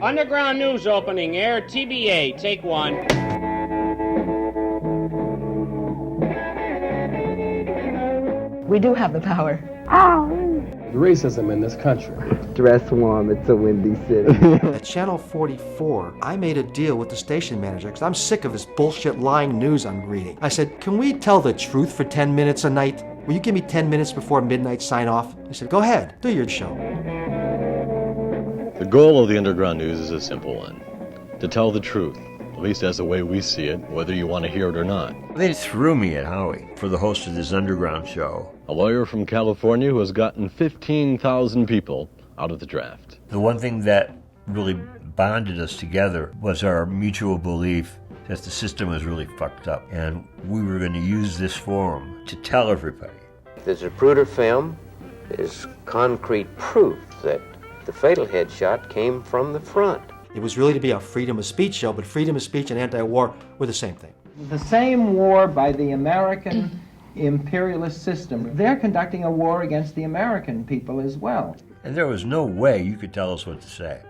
Underground news opening, air TBA, take one. We do have the power. The racism in this country. Dress warm, it's a windy city. At Channel 44, I made a deal with the station manager because I'm sick of this bullshit lying news I'm reading. I said, can we tell the truth for 10 minutes a night? Will you give me 10 minutes before midnight sign off? He said, go ahead, do your show. The goal of the Underground News is a simple one. To tell the truth, at least as the way we see it, whether you want to hear it or not. They threw me at Howie for the host of this underground show. A lawyer from California who has gotten 15,000 people out of the draft. The one thing that really bonded us together was our mutual belief that the system was really fucked up, and we were going to use this forum to tell everybody. There's a Zapruder film. There's concrete proof that the fatal headshot came from the front. It was really to be a freedom of speech show, but freedom of speech and anti-war were the same thing. The same war by the American imperialist system. They're conducting a war against the American people as well. And there was no way you could tell us what to say.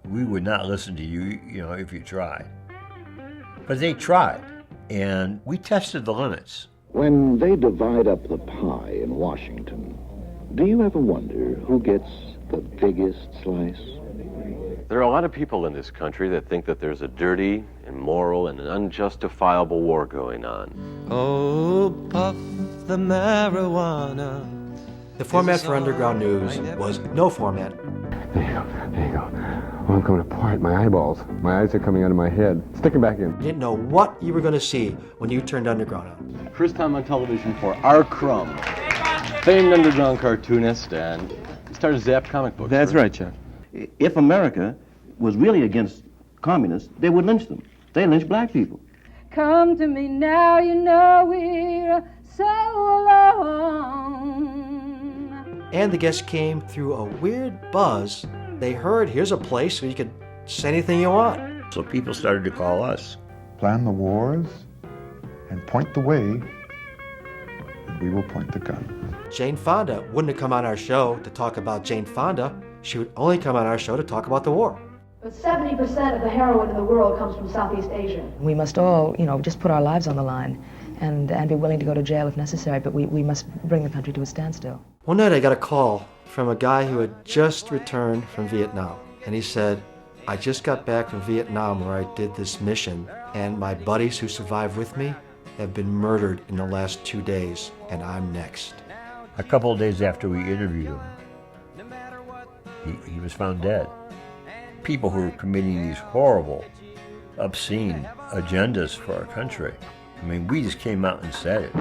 We would not listen to you, if you tried. But they tried, and we tested the limits. When they divide up the pie in Washington, do you ever wonder who gets the biggest slice? There are a lot of people in this country that think that there's a dirty, immoral, and an unjustifiable war going on. Oh, puff the marijuana. The format for Underground News was no format. There you go. Oh, I'm coming apart. My eyeballs. My eyes are coming out of my head. Stick them back in. You didn't know what you were going to see when you turned Underground on. First time on television for R. Crumb, famed underground cartoonist, and he started Zap comic books. That's right, Chuck. If America was really against communists, they would lynch them. They lynch black people. Come to me now, you know we're so alone. And the guests came through a weird buzz. They heard, here's a place where you could say anything you want. So people started to call us. Plan the wars and point the way, and we will point the gun. Jane Fonda wouldn't have come on our show to talk about Jane Fonda. She would only come on our show to talk about the war. But 70% of the heroin in the world comes from Southeast Asia. We must all, just put our lives on the line and be willing to go to jail if necessary, but we must bring the country to a standstill. One night I got a call from a guy who had just returned from Vietnam, and he said, I just got back from Vietnam where I did this mission, and my buddies who survived with me have been murdered in the last 2 days, and I'm next. A couple of days after we interviewed him, he was found dead. People who were committing these horrible, obscene agendas for our country. I mean, we just came out and said it.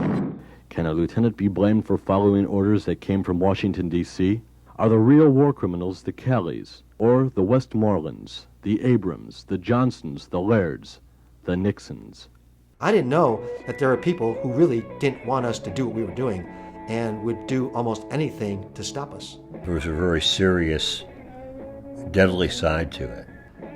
Can a lieutenant be blamed for following orders that came from Washington, D.C.? Are the real war criminals the Kellys, or the Westmorlands, the Abrams, the Johnsons, the Lairds, the Nixons? I didn't know that there are people who really didn't want us to do what we were doing and would do almost anything to stop us. There was a very serious, deadly side to it.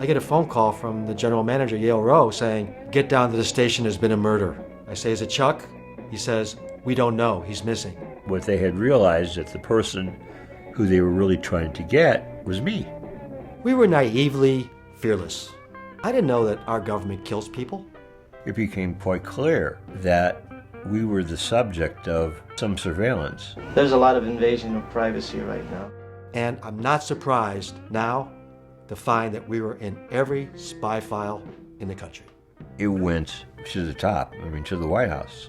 I get a phone call from the general manager, Yale Rowe, saying, get down to the station, there's been a murder. I say, is it Chuck? He says, we don't know, he's missing. What they had realized that the person who they were really trying to get was me. We were naively fearless. I didn't know that our government kills people. It became quite clear that we were the subject of some surveillance. There's a lot of invasion of privacy right now. And I'm not surprised now to find that we were in every spy file in the country. It went to the top, to the White House.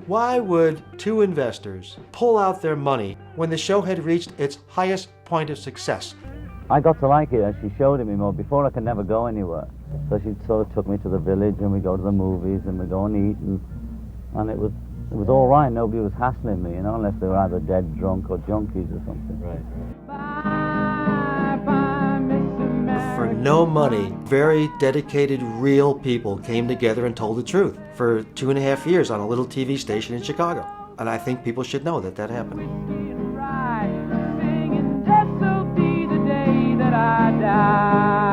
Why would two investors pull out their money when the show had reached its highest point of success? I got to like it as she showed it me more. Before I could never go anywhere. So she sort of took me to the village and we go to the movies and we go and eat and it was all right. Nobody was hassling me, unless they were either dead drunk or junkies or something. Right. For no money, very dedicated, real people came together and told the truth for 2.5 years on a little TV station in Chicago. And I think people should know that happened. I die.